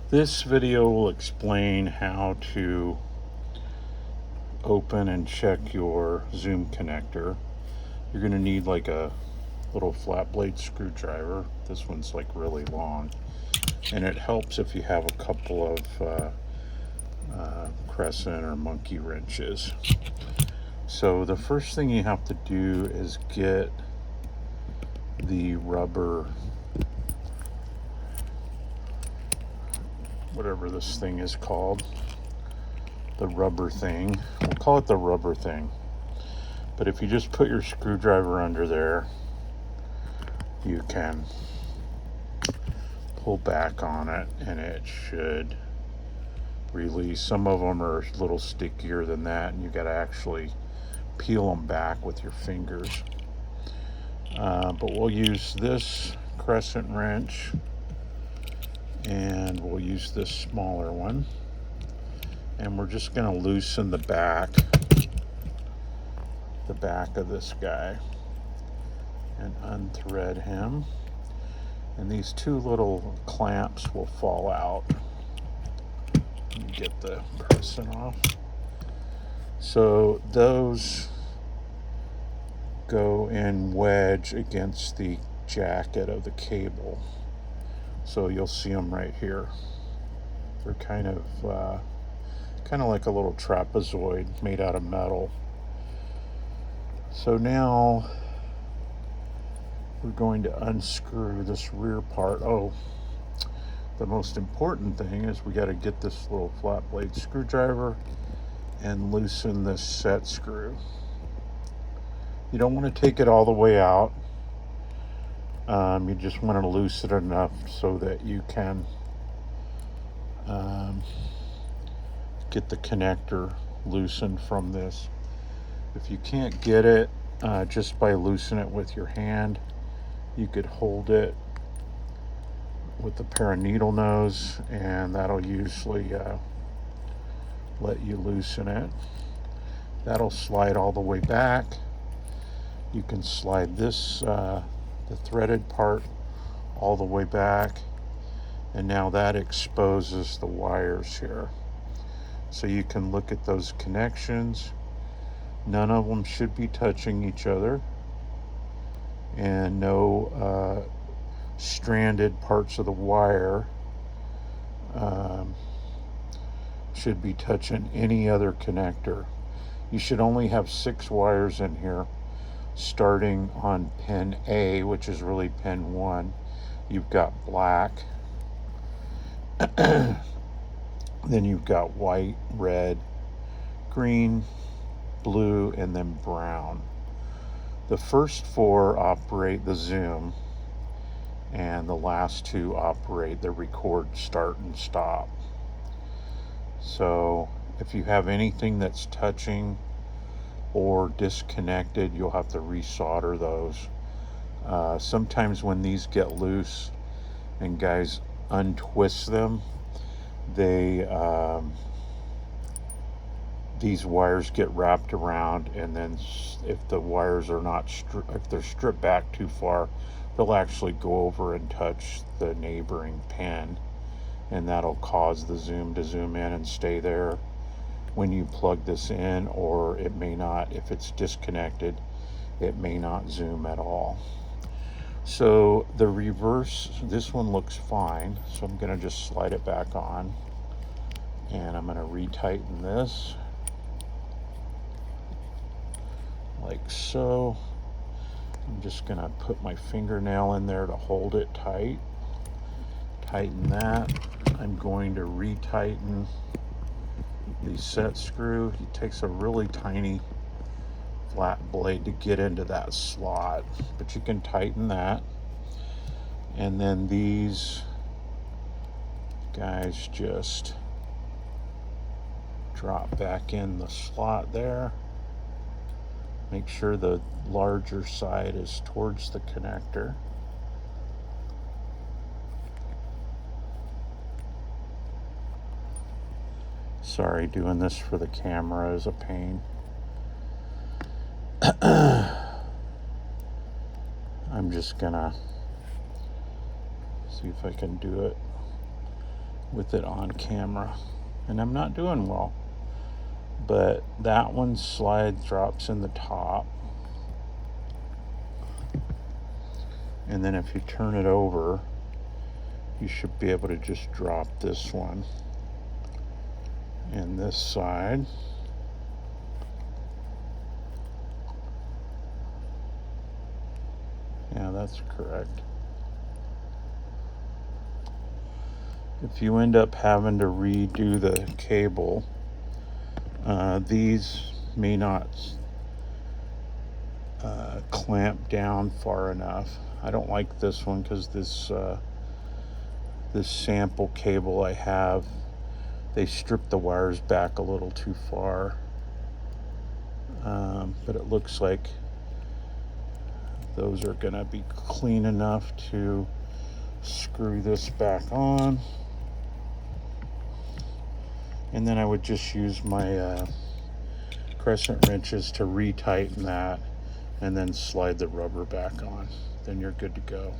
This video will explain how to open and check your zoom connector. You're going to need like a little flat blade screwdriver. This one's like really long, and it helps if you have a couple of crescent or monkey wrenches. So the first thing you have to do is get the rubber, whatever this thing is called, the rubber thing. We'll call it the rubber thing. But if you just put your screwdriver under there, you can pull back on it and it should release. Some of them are a little stickier than that, and you got to actually peel them back with your fingers. But we'll use this crescent wrench, and we'll use this smaller one, and we're just going to loosen the back of this guy and unthread him, and these two little clamps will fall out. Let me get the crescent off. So those go in wedge against the jacket of the cable. So you'll see them right here. They're kind of like a little trapezoid made out of metal. So now we're going to unscrew this rear part. Oh, the most important thing is we got to get this little flat blade screwdriver and loosen this set screw. You don't want to take it all the way out. You just want to loosen it enough so that you can get the connector loosened from this. If you can't get it just by loosening it with your hand, you could hold it with a pair of needle nose, and that'll usually let you loosen it. That'll slide all the way back. You can slide this, the threaded part, all the way back, and now that exposes the wires here. So you can look at those connections. None of them should be touching each other, and no stranded parts of the wire should be touching any other connector. You should only have 6 wires in here, starting on pin A, which is really pin 1. You've got black, then you've got white, red, green, blue, and then brown. The first 4 operate the zoom, and the last 2 operate the record, start, and stop. So if you have anything that's touching or disconnected, you'll have to resolder those. Sometimes when these get loose and guys untwist them, these wires get wrapped around, and then if the wires are not if they're stripped back too far, they'll actually go over and touch the neighboring pin, and that'll cause the zoom to zoom in and stay there when you plug this in, or it may not. If it's disconnected, it may not zoom at all. So the reverse, this one looks fine, so I'm going to just slide it back on, and I'm going to retighten this like so. I'm just going to put my fingernail in there to hold it tight. Tighten that. I'm going to retighten the set screw. It takes a really tiny flat blade to get into that slot, but you can tighten that. And then these guys just drop back in the slot there. Make sure the larger side is towards the connector. Sorry, doing this for the camera is a pain. I'm just gonna see if I can do it with it on camera, and I'm not doing well. But that one slide drops in the top, and then if you turn it over, you should be able to just drop this one in this side. Yeah, that's correct. If you end up having to redo the cable, these may not clamp down far enough. I don't like this one because this sample cable I have, they stripped the wires back a little too far. But it looks like those are gonna be clean enough to screw this back on. And then I would just use my crescent wrenches to retighten that and then slide the rubber back on. Then you're good to go.